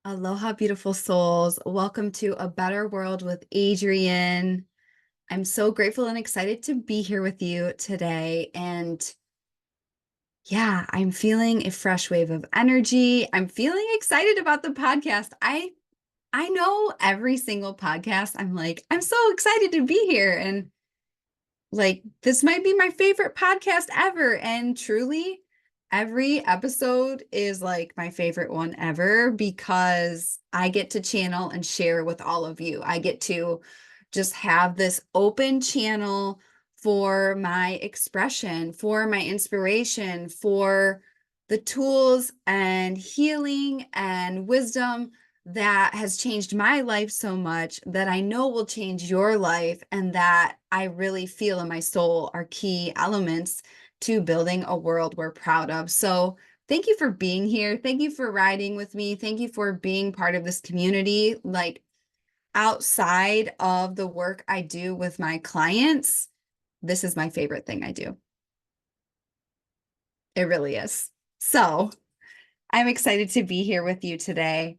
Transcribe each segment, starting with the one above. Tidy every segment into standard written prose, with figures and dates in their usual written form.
Aloha, beautiful souls. Welcome to A Better World with Adrienne. I'm so grateful and excited to be here with you today. And yeah, I'm feeling a fresh wave of energy. I'm feeling excited about the podcast. I know every single podcast, I'm like, I'm so excited to be here. And like, this might be my favorite podcast ever. And truly, every episode is like my favorite one ever because I get to channel and share with all of you. I get to just have this open channel for my expression, for my inspiration, for the tools and healing and wisdom that has changed my life so much that I know will change your life, and that I really feel in my soul are key elements to building a world we're proud of. So thank you for being here. Thank you for riding with me. Thank you for being part of this community. Like, outside of the work I do with my clients, this is my favorite thing I do. It really is. So I'm excited to be here with you today.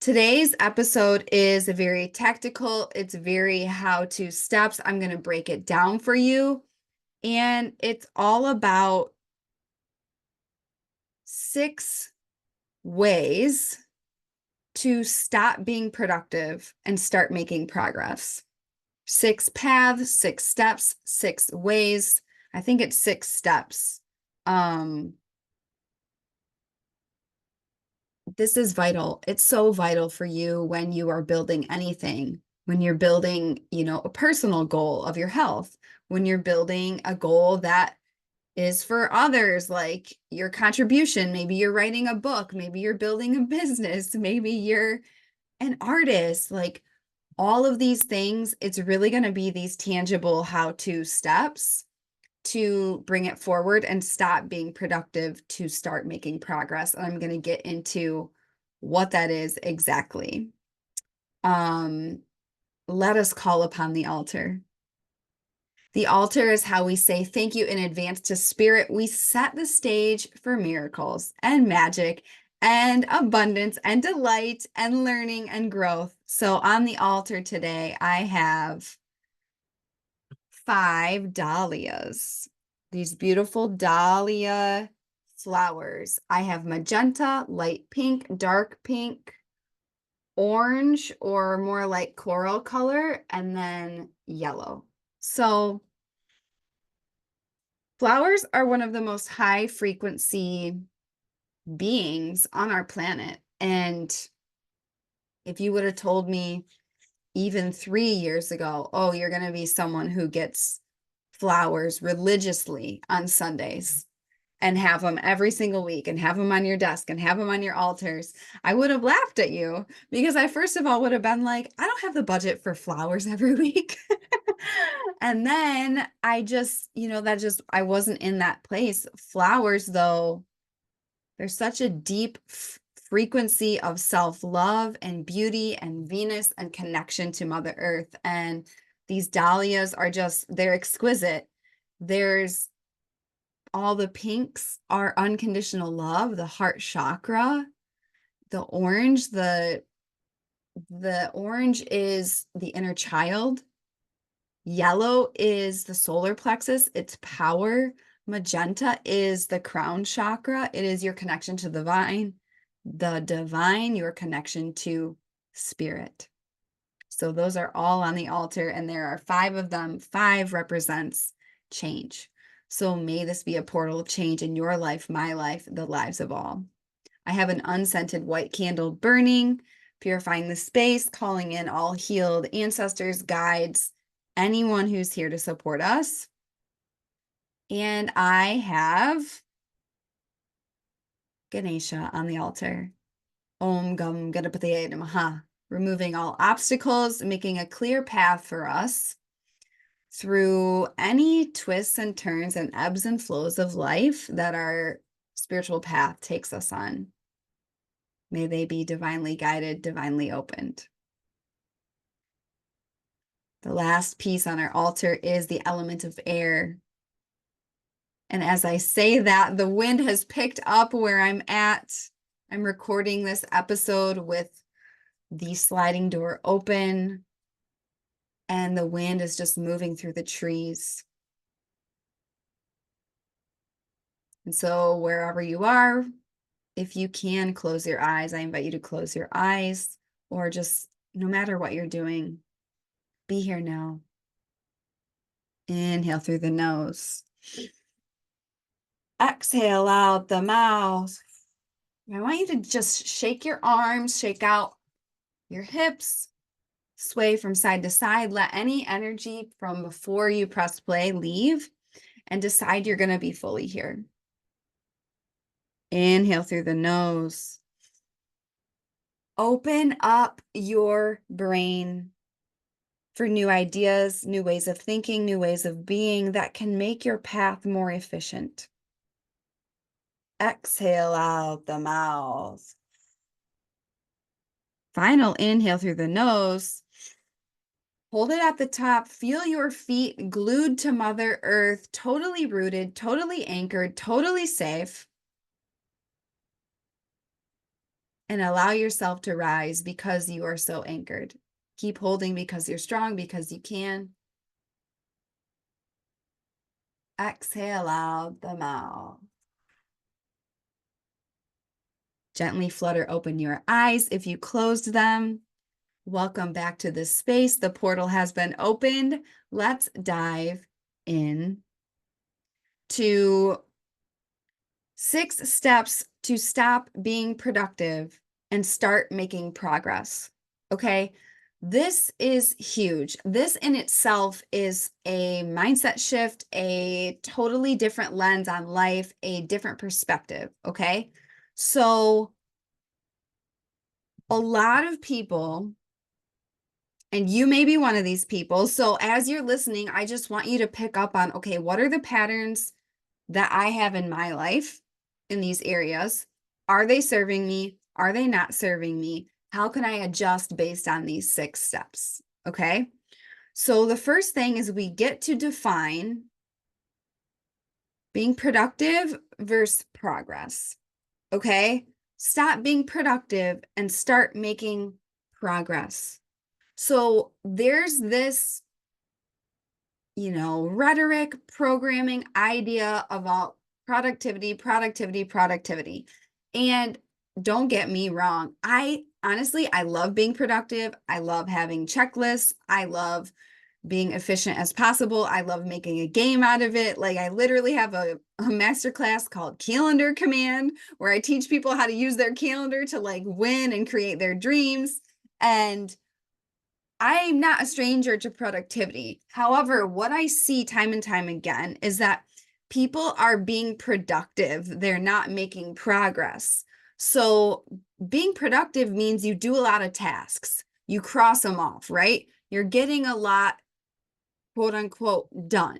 Today's episode is very tactical. It's very how-to steps. I'm going to break it down for you. And it's all about 6 ways to stop being productive and start making progress. 6 paths, 6 steps, 6 ways. I think it's 6 steps. This is vital. It's so vital for you when you are building anything, when you're building, a personal goal of your health, when you're building a goal that is for others, like your contribution. Maybe you're writing a book, maybe you're building a business, maybe you're an artist, like all of these things. It's really going to be these tangible how-to steps to bring it forward and stop being productive to start making progress. And I'm going to get into what that is exactly. Let us call upon the altar. The altar is how we say thank you in advance to Spirit. We set the stage for miracles and magic and abundance and delight and learning and growth. So on the altar today, I have 5 dahlias, these beautiful dahlia flowers. I have magenta, light pink, dark pink, orange, or more like coral color, and then yellow. So flowers are one of the most high frequency beings on our planet. And if you would have told me even 3 years ago, oh, you're going to be someone who gets flowers religiously on Sundays and have them every single week and have them on your desk and have them on your altars, I would have laughed at you, because I first of all would have been like, I don't have the budget for flowers every week. And then I just, I wasn't in that place. Flowers, though, there's such a deep frequency of self-love and beauty and Venus and connection to Mother Earth. And these dahlias are they're exquisite. There's all the pinks are unconditional love, the heart chakra, the orange, the orange is the inner child. Yellow is the solar plexus, it's power. Magenta is the crown chakra. It is your connection to the divine, your connection to spirit. So those are all on the altar, and there are 5 of them. 5 represents change. So may this be a portal of change in your life, my life, the lives of all. I have an unscented white candle burning, purifying the space, calling in all healed ancestors, guides, anyone who's here to support us. And I have Ganesha on the altar. Om Gam Ganapataye Namaha. Removing all obstacles, making a clear path for us through any twists and turns and ebbs and flows of life that our spiritual path takes us on. May they be divinely guided, divinely opened. The last piece on our altar is the element of air. And as I say that, the wind has picked up where I'm at. I'm recording this episode with the sliding door open, and the wind is just moving through the trees. And so wherever you are, if you can close your eyes, I invite you to close your eyes, or just no matter what you're doing, be here now. Inhale through the nose. Exhale out the mouth. I want you to just shake your arms, shake out your hips, sway from side to side. Let any energy from before you press play leave, and decide you're going to be fully here. Inhale through the nose. Open up your brain for new ideas, new ways of thinking, new ways of being that can make your path more efficient. Exhale out the mouth. Final inhale through the nose. Hold it at the top. Feel your feet glued to Mother Earth, totally rooted, totally anchored, totally safe. And allow yourself to rise because you are so anchored. Keep holding because you're strong, because you can. Exhale out the mouth. Gently flutter open your eyes if you closed them. Welcome back to this space. The portal has been opened. Let's dive in to 6 steps to stop being productive and start making progress. Okay, this is huge. This in itself is a mindset shift, a totally different lens on life, a different perspective. Okay, so a lot of people, and you may be one of these people. So as you're listening, I just want you to pick up on, okay, what are the patterns that I have in my life in these areas? Are they serving me? Are they not serving me? How can I adjust based on these 6 steps? Okay. So the first thing is we get to define being productive versus progress. Okay. Stop being productive and start making progress. So there's this, rhetoric, programming idea about productivity. And don't get me wrong. I love being productive. I love having checklists. I love being efficient as possible. I love making a game out of it. Like I literally have a masterclass called Calendar Command where I teach people how to use their calendar to like win and create their dreams. And I'm not a stranger to productivity. However, what I see time and time again is that people are being productive. They're not making progress. So being productive means you do a lot of tasks. You cross them off, right? You're getting a lot, quote unquote, done.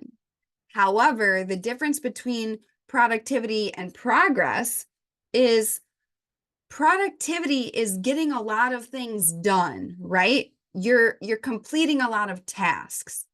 However, the difference between productivity and progress is productivity is getting a lot of things done, right? You're completing a lot of tasks.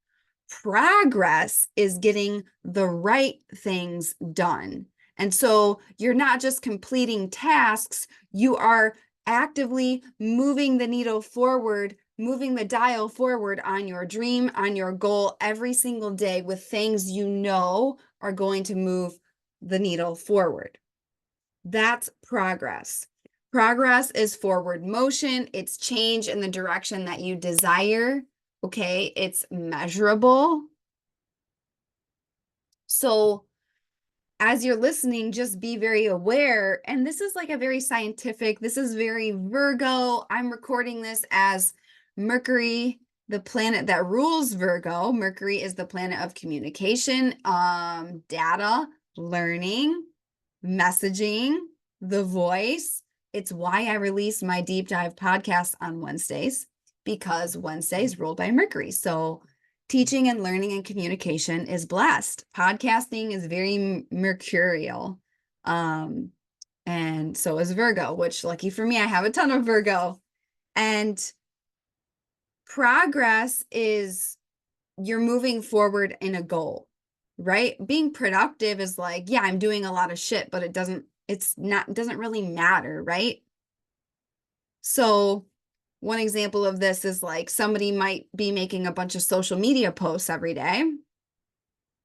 Progress is getting the right things done. And so you're not just completing tasks, you are actively moving the needle forward, moving the dial forward on your dream, on your goal every single day with things you know are going to move the needle forward. That's progress. Progress is forward motion. It's change in the direction that you desire. Okay, it's measurable. So as you're listening, just be very aware. And this is like a very scientific, this is very Virgo. I'm recording this as Mercury, the planet that rules Virgo. Mercury is the planet of communication, data, learning, messaging, the voice. It's why I release my deep dive podcast on Wednesdays, because Wednesday is ruled by Mercury. So teaching and learning and communication is blessed. Podcasting is very mercurial. And so is Virgo, which lucky for me, I have a ton of Virgo. And progress is you're moving forward in a goal, right? Being productive is like, yeah, I'm doing a lot of shit, but it doesn't it doesn't really matter, right? So one example of this is like somebody might be making a bunch of social media posts every day,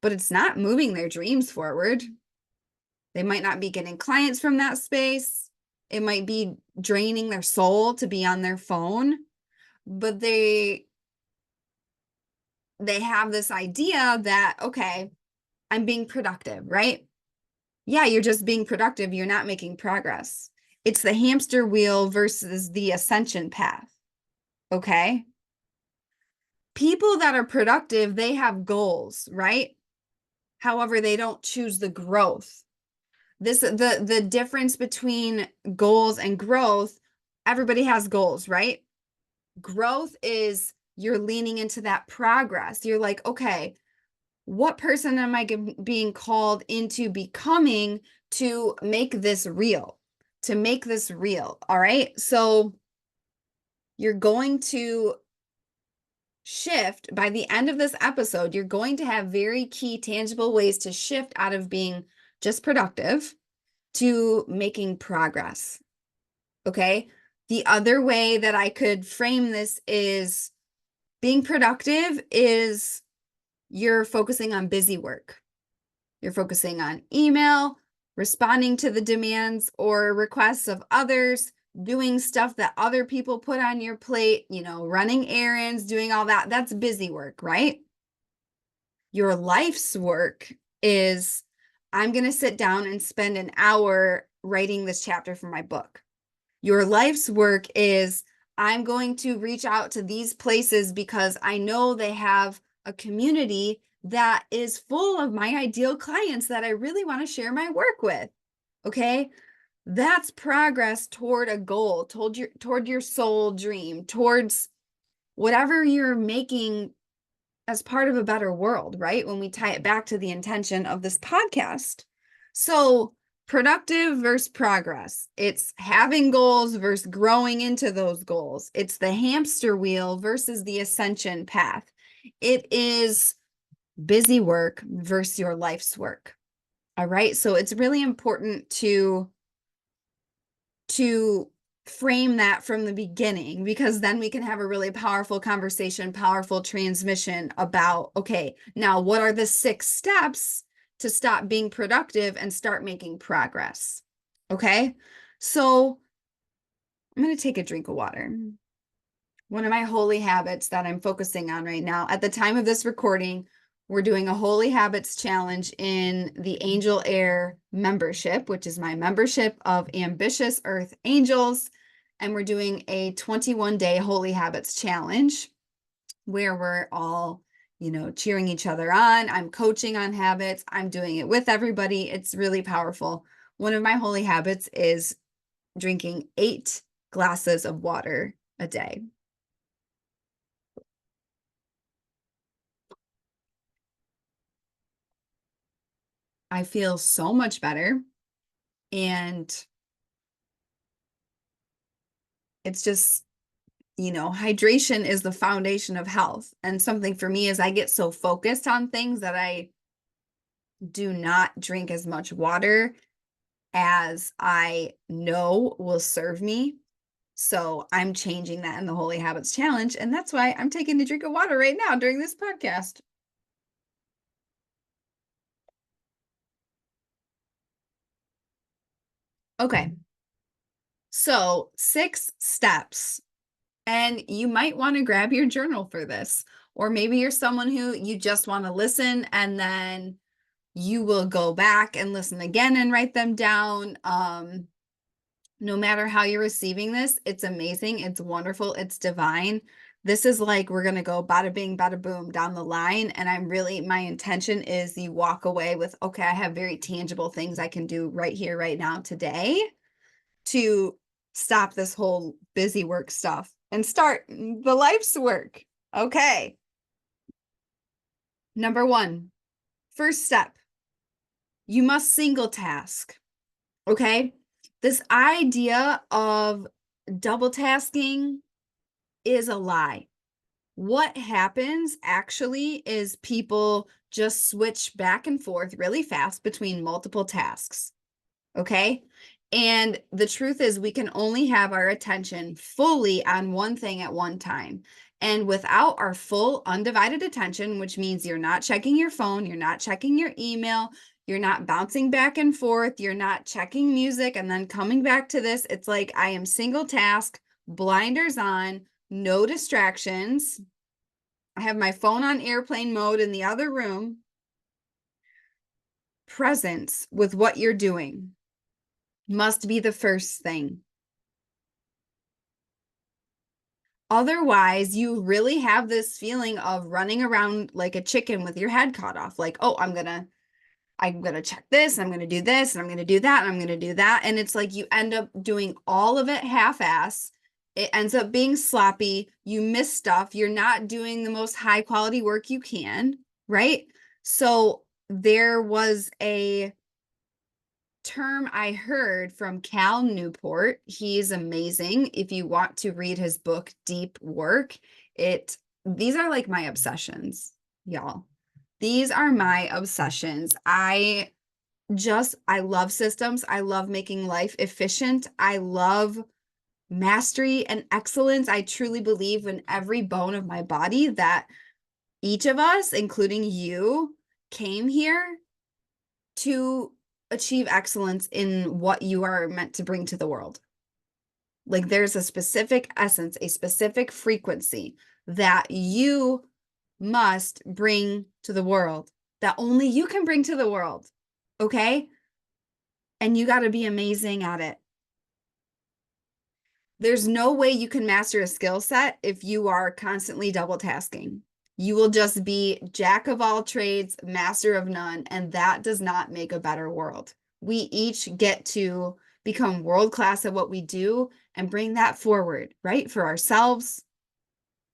but it's not moving their dreams forward. They might not be getting clients from that space. It might be draining their soul to be on their phone, but they have this idea that, okay, I'm being productive, right? Yeah, you're just being productive. You're not making progress. It's the hamster wheel versus the ascension path. Okay. People that are productive, they have goals, right? However, they don't choose the growth. The difference between goals and growth, everybody has goals, right? Growth is you're leaning into that progress. You're like, okay, what person am I being called into becoming to make this real? To make this real. All right. So you're going to shift by the end of this episode. You're going to have very key, tangible ways to shift out of being just productive to making progress. Okay. The other way that I could frame this is being productive is you're focusing on busy work. You're focusing on email, responding to the demands or requests of others, doing stuff that other people put on your plate, running errands, doing all that. That's busy work, right? Your life's work is I'm going to sit down and spend an hour writing this chapter for my book. Your life's work is I'm going to reach out to these places because I know they have a community that is full of my ideal clients that I really want to share my work with. Okay. That's progress toward a goal, toward your soul dream, towards whatever you're making as part of a better world, right? When we tie it back to the intention of this podcast. So productive versus progress. It's having goals versus growing into those goals. It's the hamster wheel versus the ascension path. It is busy work versus your life's work. All right. So it's really important to frame that from the beginning, because then we can have a really powerful conversation, powerful transmission about, okay, now what are the 6 steps to stop being productive and start making progress? Okay. So I'm going to take a drink of water. One of my holy habits that I'm focusing on right now, at the time of this recording, we're doing a Holy Habits Challenge in the Angel Air membership, which is my membership of Ambitious Earth Angels. And we're doing a 21-day Holy Habits Challenge where we're all, cheering each other on. I'm coaching on habits. I'm doing it with everybody. It's really powerful. One of my holy habits is drinking 8 glasses of water a day. I feel so much better. And it's just, hydration is the foundation of health. And something for me is I get so focused on things that I do not drink as much water as I know will serve me. So I'm changing that in the Holy Habits Challenge. And that's why I'm taking a drink of water right now during this podcast. Okay. So 6 steps. And you might want to grab your journal for this. Or maybe you're someone who you just want to listen and then you will go back and listen again and write them down. No matter how you're receiving this, it's amazing. It's wonderful. It's divine. This is like, we're going to go bada bing, bada boom down the line. And my intention is you walk away with, okay, I have very tangible things I can do right here, right now, today to stop this whole busy work stuff and start the life's work. Okay. Number 1, first step, you must single task. Okay. This idea of double tasking is a lie. What happens actually is people just switch back and forth really fast between multiple tasks. Okay. And the truth is, we can only have our attention fully on one thing at one time. And without our full undivided attention, which means you're not checking your phone, you're not checking your email, you're not bouncing back and forth, you're not checking music and then coming back to this. It's like I am single task, blinders on, no distractions. I have my phone on airplane mode in the other room. Presence with what you're doing must be the first thing. Otherwise, you really have this feeling of running around like a chicken with your head cut off. Like, oh, I'm gonna check this, I'm gonna do this, and I'm gonna do that, and I'm gonna do that. And it's like you end up doing all of it half-ass. It ends up being sloppy. You miss stuff. You're not doing the most high quality work you can, right? So there was a term I heard from Cal Newport. He's amazing. If you want to read his book, Deep Work, these are like my obsessions, y'all. These are my obsessions. I love systems. I love making life efficient. I love mastery and excellence. I truly believe in every bone of my body that each of us, including you, came here to achieve excellence in what you are meant to bring to the world. Like there's a specific essence, a specific frequency that you must bring to the world, that only you can bring to the world. Okay? And you got to be amazing at it. There's no way you can master a skill set if you are constantly double tasking. You will just be jack of all trades, master of none, and that does not make a better world. We each get to become world-class at what we do and bring that forward, right? For ourselves,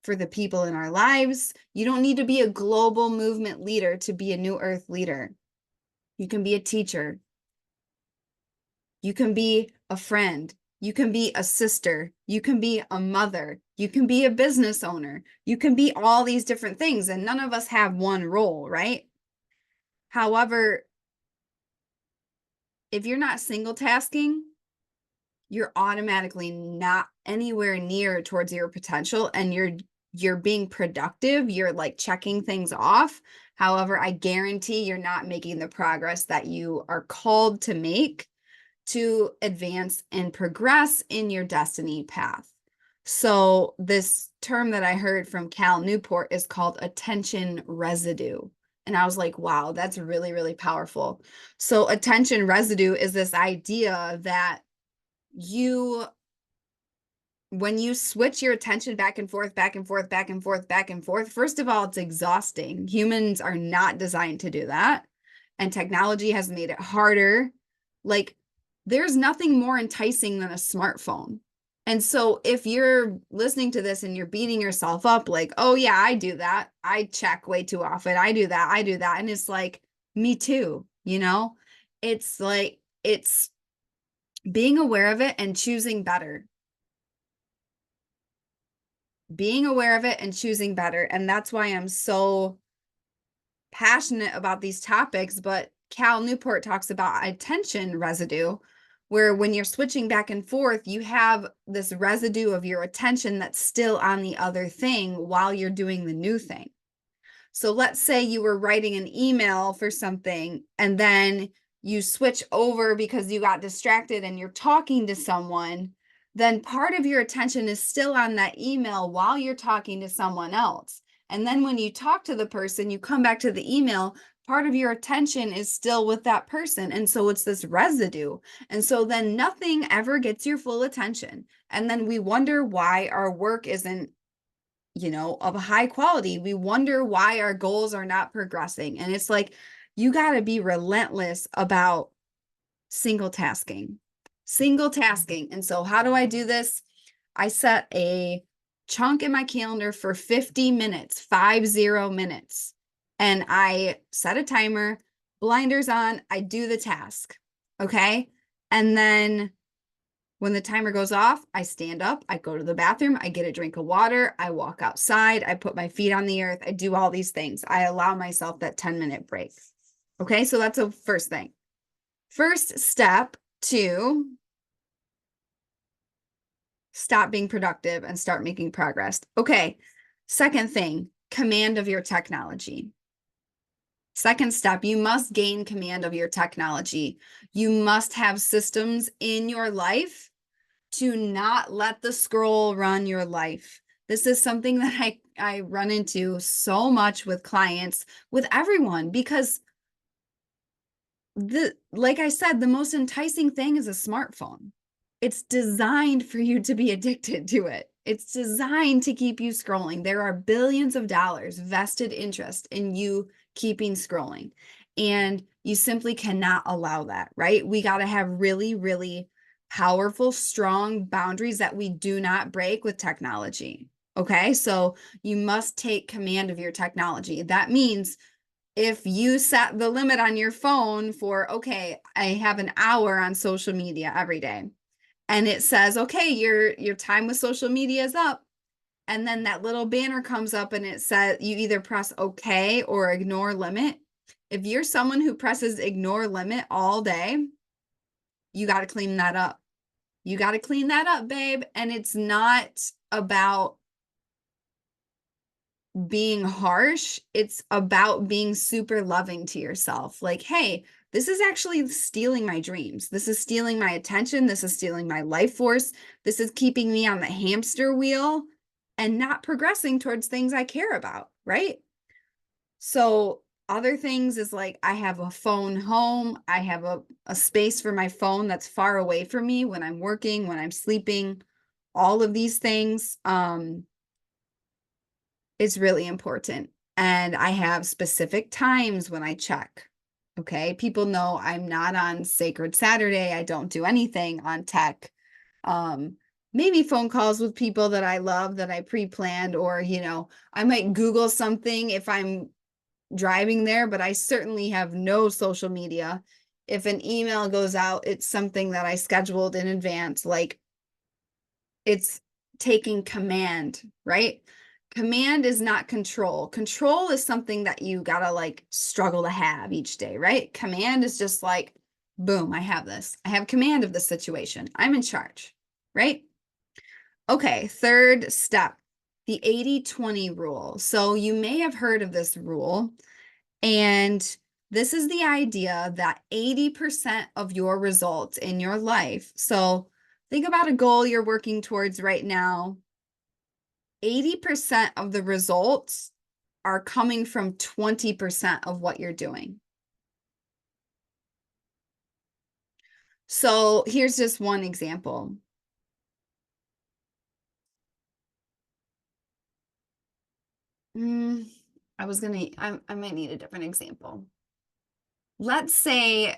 for the people in our lives. You don't need to be a global movement leader to be a New Earth leader. You can be a teacher. You can be a friend. You can be a sister. You can be a mother. You can be a business owner. You can be all these different things, and none of us have one role, right? However, if you're not single tasking, you're automatically not anywhere near towards your potential, and you're being productive. You're like checking things off. However, I guarantee you're not making the progress that you are called to make to advance and progress in your destiny path. So this term that I heard from Cal Newport is called attention residue. And I was like, wow, that's really, really powerful. So attention residue is this idea that when you switch your attention back and forth, back and forth, back and forth, back and forth, first of all, it's exhausting. Humans are not designed to do that. And technology has made it harder. Like, there's nothing more enticing than a smartphone. And so if you're listening to this and you're beating yourself up like, oh yeah, I do that. I check way too often. I do that. I do that. And it's like, me too, you know? It's like, it's being aware of it and choosing better. Being aware of it and choosing better. And that's why I'm so passionate about these topics. But Cal Newport talks about attention residue, where when you're switching back and forth, you have this residue of your attention that's still on the other thing while you're doing the new thing. So let's say you were writing an email for something and then you switch over because you got distracted and you're talking to someone, then part of your attention is still on that email while you're talking to someone else. And then when you talk to the person, you come back to the email, part of your attention is still with that person. And so it's this residue. And so then nothing ever gets your full attention. And then we wonder why our work isn't, of a high quality. We wonder why our goals are not progressing. And it's like, you got to be relentless about single tasking. And so how do I do this? I set a chunk in my calendar for 50 minutes, 50 minutes. And I set a timer, blinders on, I do the task. Okay. And then when the timer goes off, I stand up, I go to the bathroom, I get a drink of water, I walk outside, I put my feet on the earth, I do all these things. I allow myself that 10-minute break. Okay. So that's the first thing. First step to stop being productive and start making progress. Okay. Second thing, command of your technology. Second step, you must gain command of your technology. You must have systems in your life to not let the scroll run your life. This is something that I run into so much with clients, with everyone, because like I said, the most enticing thing is a smartphone. It's designed for you to be addicted to it. It's designed to keep you scrolling. There are billions of dollars vested interest in you keeping scrolling. And you simply cannot allow that, right? We got to have really, really powerful, strong boundaries that we do not break with technology. Okay. So you must take command of your technology. That means if you set the limit on your phone for, okay, I have an hour on social media every day, and it says, okay, your time with social media is up. And then that little banner comes up and it says you either press okay or ignore limit. If you're someone who presses ignore limit all day, you got to clean that up. You got to clean that up, babe. And it's not about being harsh. It's about being super loving to yourself. Like, hey, this is actually stealing my dreams. This is stealing my attention. This is stealing my life force. This is keeping me on the hamster wheel and not progressing towards things I care about, right? So other things is like, I have a phone home. I have a space for my phone that's far away from me when I'm working, when I'm sleeping, all of these things. It's really important. And I have specific times when I check. Okay. People know I'm not on Sacred Saturday. I don't do anything on tech. Maybe phone calls with people that I love that I pre-planned, or, I might Google something if I'm driving there, but I certainly have no social media. If an email goes out, it's something that I scheduled in advance. Like, it's taking command, right? Command is not control. Control is something that you gotta like struggle to have each day, right? Command is just like, boom, I have this. I have command of the situation. I'm in charge, right? Okay, third step, the 80-20 rule. So you may have heard of this rule, and this is the idea that 80% of your results in your life. So think about a goal you're working towards right now. 80% of the results are coming from 20% of what you're doing. So here's just one example. I might need a different example. Let's say,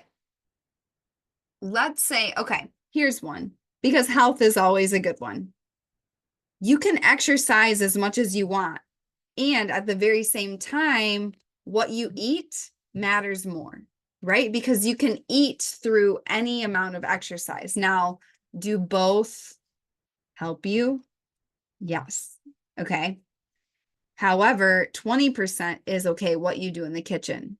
okay, here's one, because health is always a good one. You can exercise as much as you want, and at the very same time, what you eat matters more, right? Because you can eat through any amount of exercise. Now, do both help you? Yes. Okay. However, 20% is okay, what you do in the kitchen.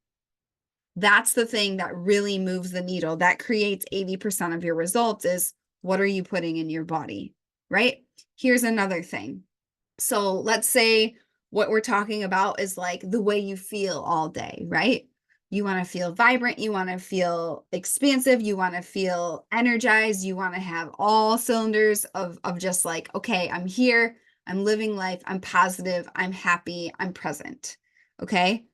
That's the thing that really moves the needle. That creates 80% of your results is what are you putting in your body, right? Here's another thing. So let's say what we're talking about is like the way you feel all day, right? You want to feel vibrant. You want to feel expansive. You want to feel energized. You want to have all cylinders of just like, okay, I'm here. I'm living life. I'm positive. I'm happy. I'm present. Okay.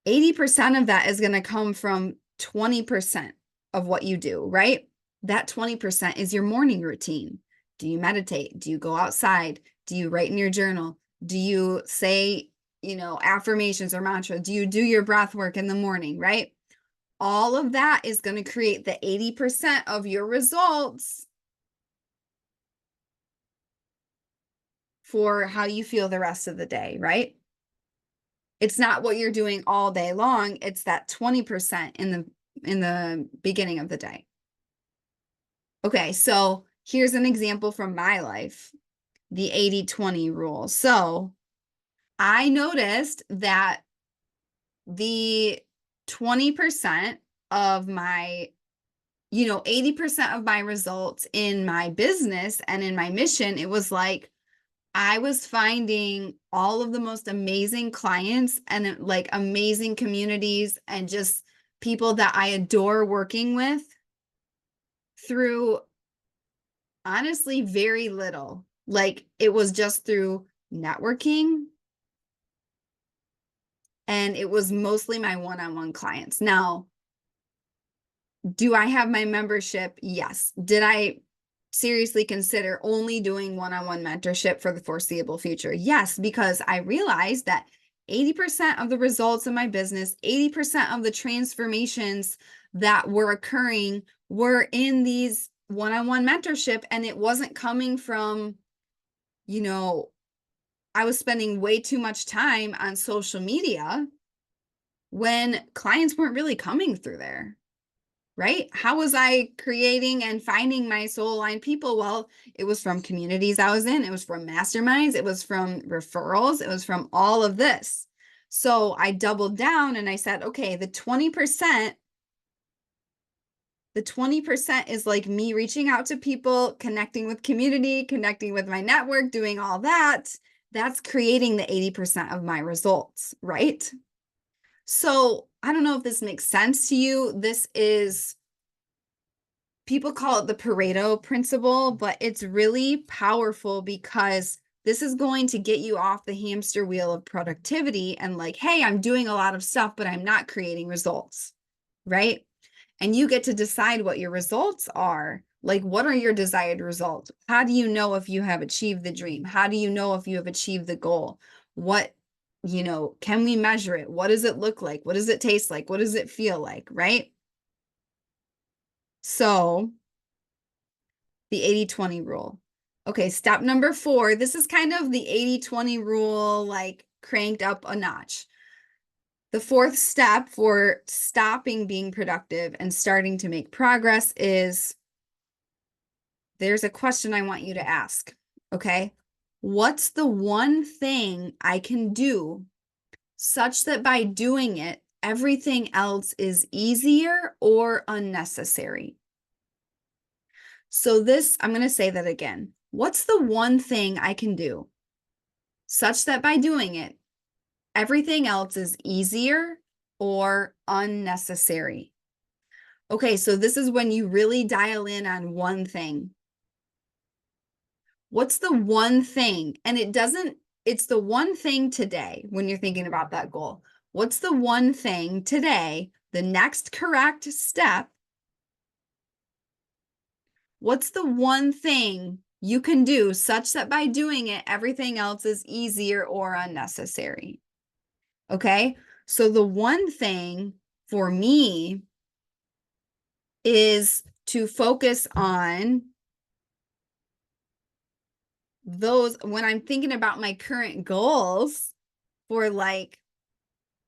80% of that is going to come from 20% of what you do, right? That 20% is your morning routine. Do you meditate? Do you go outside? Do you write in your journal? Do you say, affirmations or mantras? Do you do your breath work in the morning, right? All of that is going to create the 80% of your results for how you feel the rest of the day, right? It's not what you're doing all day long. It's that 20% in the beginning of the day. Okay, so here's an example from my life, the 80-20 rule. So I noticed that the 20% of my 80% of my results in my business and in my mission, it was like I was finding all of the most amazing clients and like amazing communities and just people that I adore working with through honestly very little. Like it was just through networking, and it was mostly my one-on-one clients. Now, do I have my membership? Yes. Did I seriously consider only doing one-on-one mentorship for the foreseeable future? Yes, because I realized that 80% of the results in my business, 80% of the transformations that were occurring were in these one-on-one mentorship, and it wasn't coming from, I was spending way too much time on social media when clients weren't really coming through there. Right? How was I creating and finding my soul aligned people? Well, it was from communities I was in. It was from masterminds. It was from referrals. It was from all of this. So I doubled down and I said, okay, the 20% is like me reaching out to people, connecting with community, connecting with my network, doing all that. That's creating the 80% of my results, right? So I don't know if this makes sense to you. People call it the Pareto principle, but it's really powerful because this is going to get you off the hamster wheel of productivity and like, hey, I'm doing a lot of stuff, but I'm not creating results, right? And you get to decide what your results are. Like, what are your desired results? How do you know if you have achieved the dream? How do you know if you have achieved the goal? What, can we measure it? What does it look like? What does it taste like? What does it feel like, right? So the 80-20 rule. Okay, step number 4. This is kind of the 80-20 rule, like cranked up a notch. The 4th step for stopping being productive and starting to make progress is there's a question I want you to ask. Okay, what's the one thing I can do such that by doing it, everything else is easier or unnecessary? So I'm going to say that again. What's the one thing I can do such that by doing it, everything else is easier or unnecessary? Okay, so this is when you really dial in on one thing. What's the one thing? And it's the one thing today when you're thinking about that goal. What's the one thing today, the next correct step? What's the one thing you can do such that by doing it, everything else is easier or unnecessary? Okay, so the one thing for me is to focus on those when I'm thinking about my current goals for like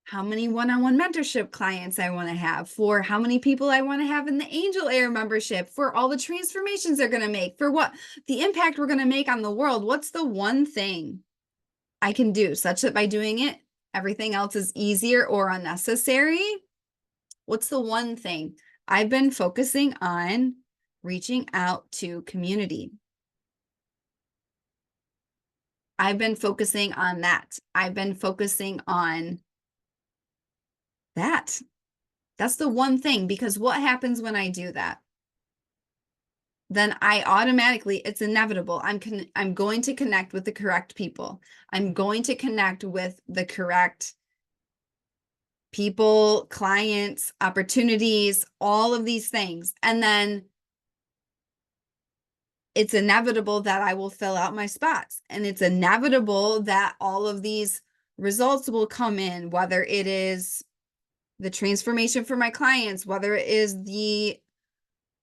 how many one-on-one mentorship clients I want to have, for how many people I want to have in the Angel Air membership, for all the transformations they're going to make, for what the impact we're going to make on the world. What's the one thing I can do such that by doing it, everything else is easier or unnecessary? What's the one thing? I've been focusing on reaching out to community. I've been focusing on that. I've been focusing on that. That's the one thing, because what happens when I do that? Then I automatically, it's inevitable. I'm going to connect with the correct people. I'm going to connect with the correct people, clients, opportunities, all of these things. And then it's inevitable that I will fill out my spots. And it's inevitable that all of these results will come in, whether it is the transformation for my clients, whether it is the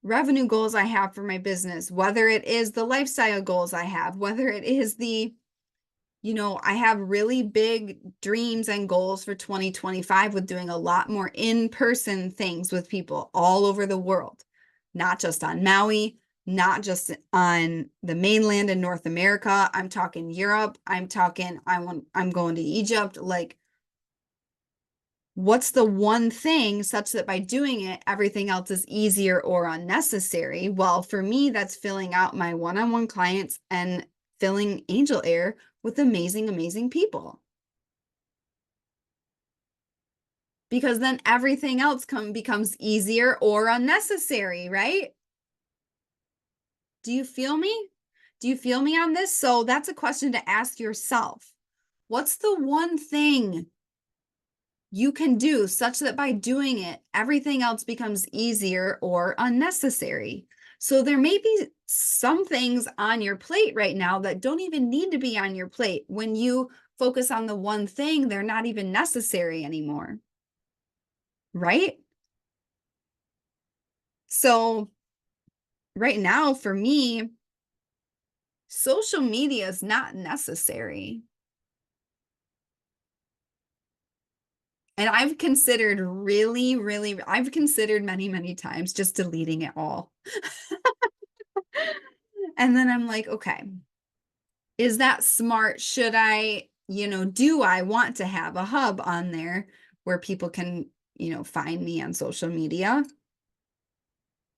revenue goals I have for my business, whether it is the lifestyle goals I have, whether it is I have really big dreams and goals for 2025 with doing a lot more in-person things with people all over the world, not just on Maui, not just on the mainland in North America. I'm talking Europe. I'm going to Egypt, like What's the one thing such that by doing it, everything else is easier or unnecessary? Well, for me, that's filling out my one-on-one clients and filling Angel Air with amazing, amazing people. Because then everything else becomes easier or unnecessary, right? Do you feel me? Do you feel me on this? So that's a question to ask yourself. What's the one thing you can do such that by doing it, everything else becomes easier or unnecessary? So there may be some things on your plate right now that don't even need to be on your plate. When you focus on the one thing, they're not even necessary anymore, right? So right now, for me, social media is not necessary. And I've considered I've considered many, many times just deleting it all. And then I'm like, okay, is that smart? Should I, do I want to have a hub on there where people can, find me on social media?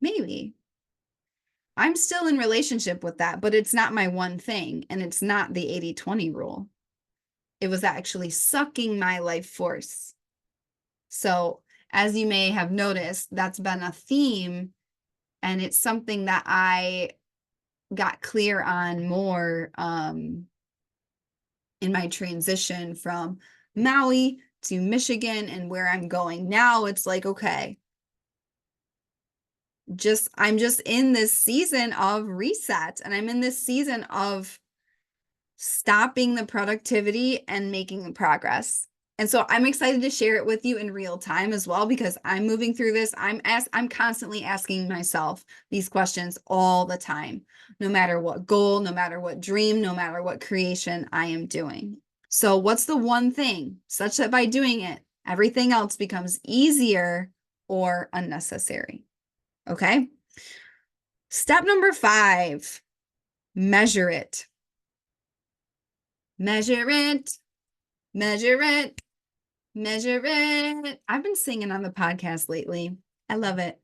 Maybe. I'm still in relationship with that, but it's not my one thing. And it's not the 80-20 rule. It was actually sucking my life force. So, as you may have noticed, that's been a theme, and it's something that I got clear on more in my transition from Maui to Michigan and where I'm going now. It's like, okay, I'm just in this season of reset, and I'm in this season of stopping the productivity and making the progress. And so I'm excited to share it with you in real time as well, because I'm moving through this. I'm constantly asking myself these questions all the time, no matter what goal, no matter what dream, no matter what creation I am doing. So what's the one thing such that by doing it, everything else becomes easier or unnecessary? Okay. Step number 5, measure it. Measure it, measure it, measure it. I've been singing on the podcast lately. I love it.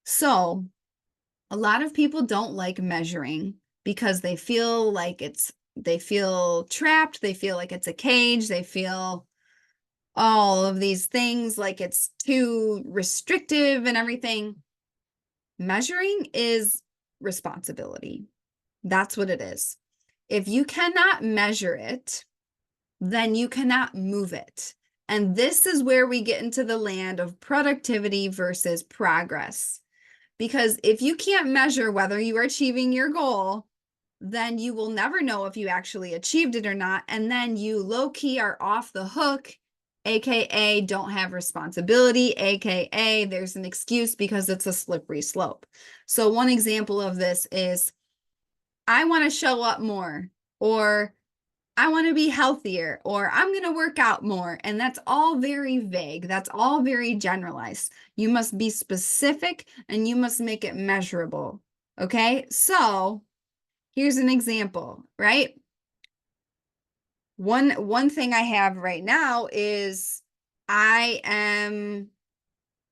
So, a lot of people don't like measuring because they feel like they feel trapped. They feel like it's a cage. They feel all of these things like it's too restrictive and everything. Measuring is responsibility. That's what it is. If you cannot measure it, then you cannot move it. And this is where we get into the land of productivity versus progress. Because if you can't measure whether you are achieving your goal, then you will never know if you actually achieved it or not. And then you low-key are off the hook, AKA don't have responsibility, AKA there's an excuse because it's a slippery slope. So one example of this is, I want to show up more, or I want to be healthier, or I'm going to work out more. And that's all very vague. That's all very generalized. You must be specific and you must make it measurable. Okay. So here's an example, right? One thing I have right now is I am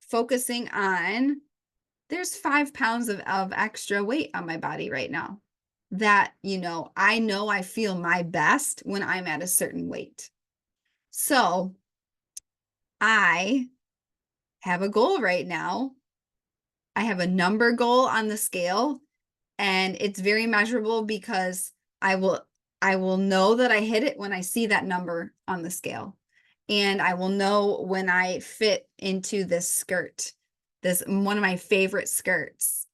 focusing on, there's 5 pounds of extra weight on my body right now that, I know I feel my best when I'm at a certain weight. So I have a goal right now. I have a number goal on the scale, and it's very measurable because I will know that I hit it when I see that number on the scale. And I will know when I fit into this skirt, this one of my favorite skirts.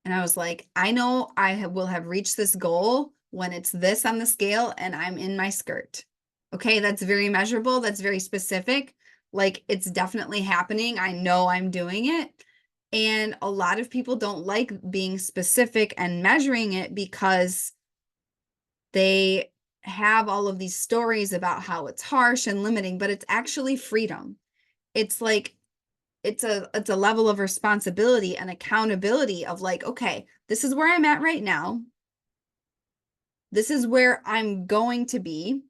And I was like, I know I will have reached this goal when it's this on the scale and I'm in my skirt. Okay, that's very measurable. That's very specific. Like, it's definitely happening. I know I'm doing it. And a lot of people don't like being specific and measuring it because they have all of these stories about how it's harsh and limiting, but it's actually freedom. It's like, it's a level of responsibility and accountability of like, okay, this is where I'm at right now. This is where I'm going to be.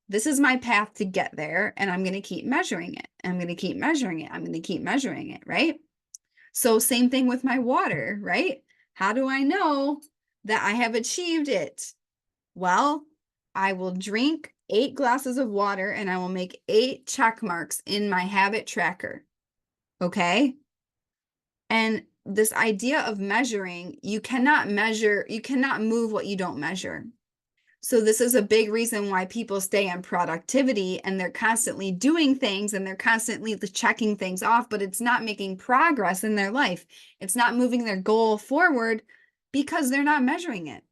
this is my path to get there, and I'm going to keep measuring it. I'm going to keep measuring it. I'm going to keep measuring it, right? So same thing with my water, right? How do I know that I have achieved it? Well, I will drink 8 glasses of water and I will make 8 check marks in my habit tracker. Okay? And this idea of measuring, you cannot move what you don't measure. So this is a big reason why people stay on productivity, and they're constantly doing things and they're constantly checking things off, but it's not making progress in their life. It's not moving their goal forward because they're not measuring it.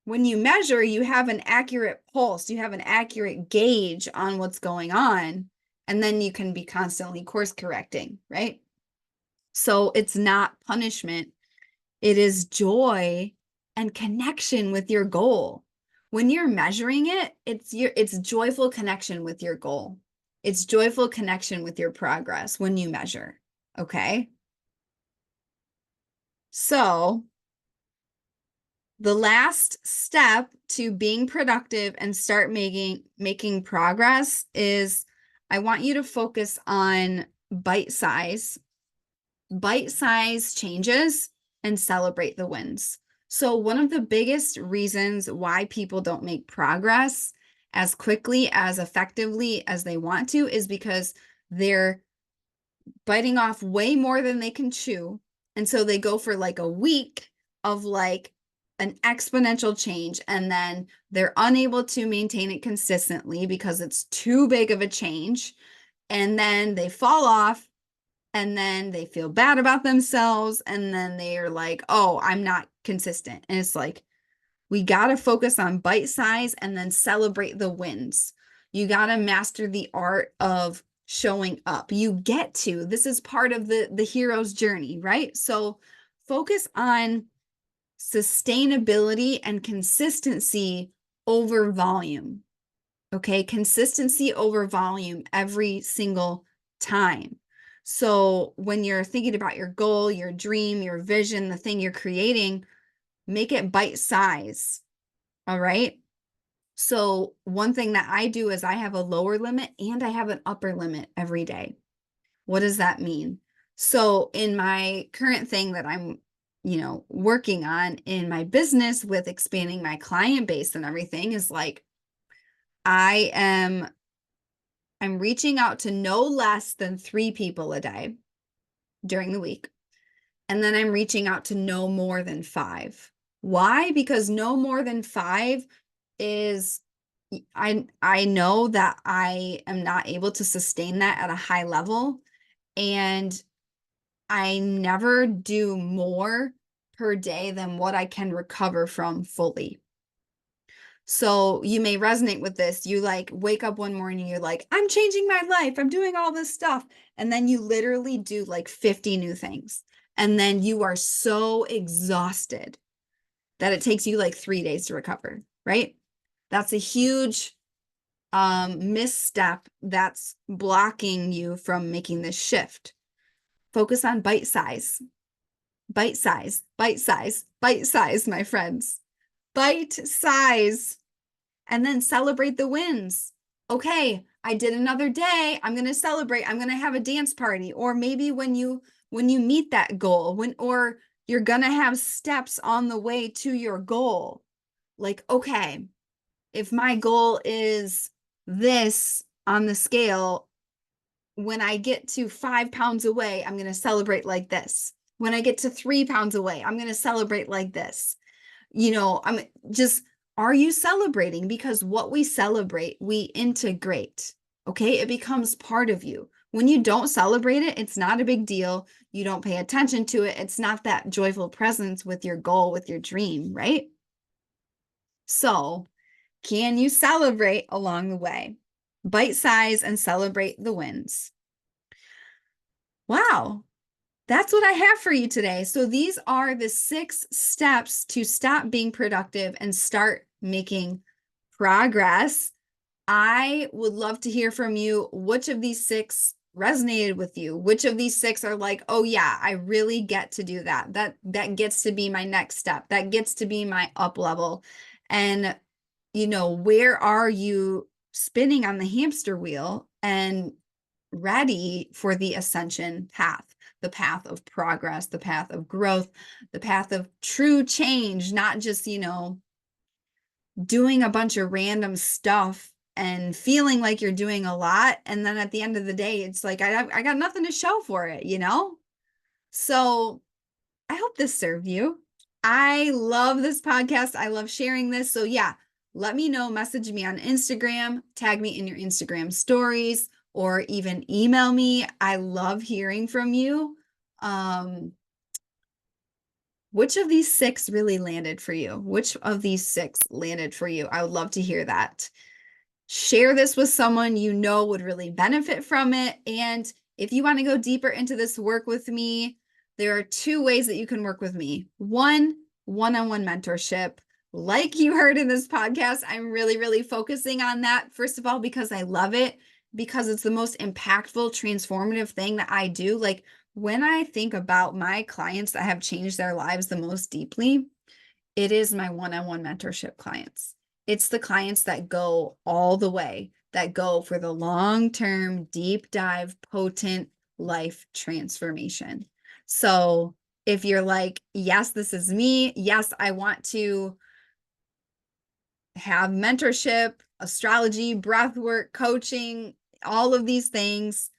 When you measure, you have an accurate pulse, you have an accurate gauge on what's going on, and then you can be constantly course correcting, right? So it's not punishment, it is joy and connection with your goal. When you're measuring it, it's joyful connection with your goal. It's joyful connection with your progress when you measure, okay? So the last step to being productive and start making progress is, I want you to focus on bite-size changes and celebrate the wins. So one of the biggest reasons why people don't make progress as quickly, as effectively as they want to, is because they're biting off way more than they can chew. And so they go for like a week of like an exponential change, and then they're unable to maintain it consistently because it's too big of a change. And then they fall off, and then they feel bad about themselves, and then they are like, oh, I'm not consistent. And it's like, we got to focus on bite size and then celebrate the wins. You got to master the art of showing up. This is part of the hero's journey, right? So focus on sustainability and consistency over volume. Okay, consistency over volume every single time. So when you're thinking about your goal, your dream, your vision, the thing you're creating, make it bite size. All right. So one thing that I do is I have a lower limit and I have an upper limit every day. What does that mean? So in my current thing that I'm, working on in my business with expanding my client base and everything, is like, I'm reaching out to no less than 3 people a day during the week. And then I'm reaching out to no more than 5. Why? Because no more than 5 is, I know that I am not able to sustain that at a high level, and I never do more per day than what I can recover from fully. So you may resonate with this. You like wake up one morning, you're like, I'm changing my life, I'm doing all this stuff. And then you literally do like 50 new things. And then you are so exhausted that it takes you like 3 days to recover, right? That's a huge misstep that's blocking you from making this shift. Focus on bite size, bite size, bite size, bite size, my friends. Bite size. And then celebrate the wins. Okay, I did another day. I'm going to celebrate. I'm going to have a dance party. Or maybe when you meet that goal, or you're going to have steps on the way to your goal. Like, okay, if my goal is this on the scale, when I get to 5 pounds away, I'm going to celebrate like this. When I get to 3 pounds away, I'm going to celebrate like this. Are you celebrating? Because what we celebrate, we integrate. Okay, it becomes part of you. When you don't celebrate it, it's not a big deal. You don't pay attention to it. It's not that joyful presence with your goal, with your dream, right? So, can you celebrate along the way? Bite size and celebrate the wins. Wow, that's what I have for you today. So these are the 6 steps to stop being productive and start making progress. I would love to hear from you. Which of these 6 resonated with you? Which of these 6 are like, oh yeah, I really get to do that. That gets to be my next step. That gets to be my up level. And where are you spinning on the hamster wheel and ready for the ascension path, the path of progress, the path of growth, the path of true change, not just, doing a bunch of random stuff and feeling like you're doing a lot. And then at the end of the day, it's like, I got nothing to show for it, So I hope this served you. I love this podcast. I love sharing this. So yeah, let me know, message me on Instagram, tag me in your Instagram stories, or even email me. I love hearing from you. Which of these 6 really landed for you? Which of these 6 landed for you? I would love to hear that. Share this with someone you know would really benefit from it. And if you want to go deeper into this work with me, there are 2 ways that you can work with me. One-on-one mentorship. Like you heard in this podcast, I'm really, really focusing on that. First of all, because I love it, because it's the most impactful, transformative thing that I do. Like when I think about my clients that have changed their lives the most deeply, it is my one-on-one mentorship clients. It's the clients that go all the way, that go for the long-term, deep dive, potent life transformation. So if you're like, yes, this is me. Yes, I want to have mentorship, astrology, breath work, coaching, all of these things,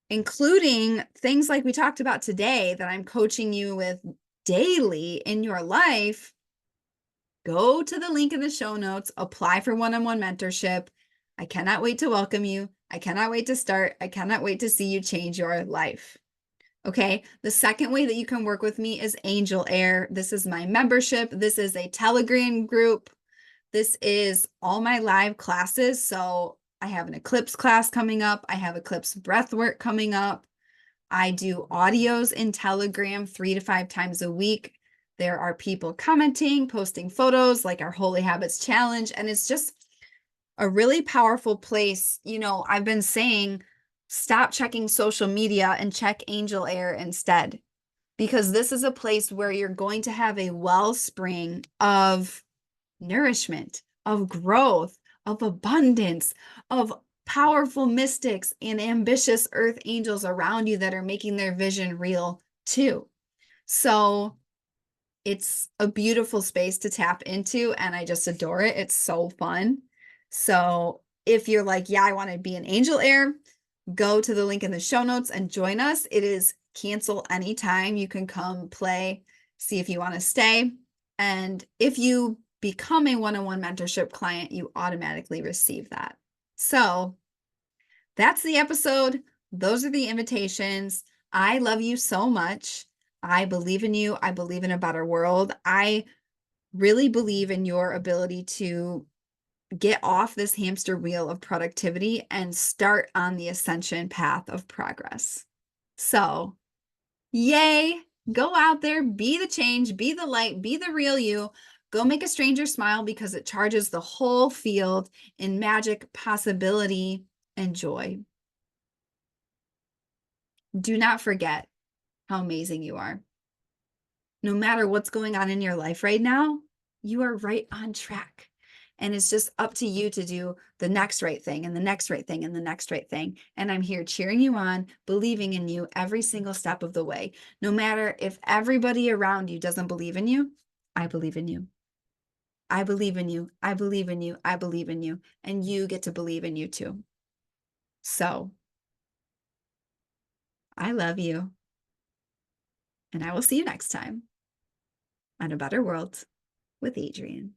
including things like we talked about today that I'm coaching you with daily in your life, go to the link in the show notes, apply for one-on-one mentorship. I cannot wait to welcome you. I cannot wait to start. I cannot wait to see you change your life. Okay. The second way that you can work with me is Angel Air. This is my membership. This is a Telegram group. This is all my live classes. So I have an eclipse class coming up. I have eclipse breathwork coming up. I do audios in Telegram 3 to 5 times a week. There are people commenting, posting photos like our Holy Habits Challenge. And it's just a really powerful place. I've been saying, stop checking social media and check Angel Air instead, because this is a place where you're going to have a wellspring of nourishment, of growth, of abundance, of powerful mystics and ambitious earth angels around you that are making their vision real too. So it's a beautiful space to tap into, and I just adore it. It's so fun. So if you're like, yeah, I want to be an Angel Air, go to the link in the show notes and join us. It is cancel anytime. You can come play, see if you want to stay. And if you become a one-on-one mentorship client, you automatically receive that. So that's the episode. Those are the invitations. I love you so much. I believe in you. I believe in a better world. I really believe in your ability to get off this hamster wheel of productivity and start on the ascension path of progress. So, yay, go out there, be the change, be the light, be the real you. Go make a stranger smile, because it charges the whole field in magic, possibility, and joy. Do not forget how amazing you are. No matter what's going on in your life right now, you are right on track. And it's just up to you to do the next right thing and the next right thing and the next right thing. And I'm here cheering you on, believing in you every single step of the way. No matter if everybody around you doesn't believe in you, I believe in you. I believe in you. I believe in you. I believe in you. And you get to believe in you too. So I love you. And I will see you next time on A Better World with Adrienne.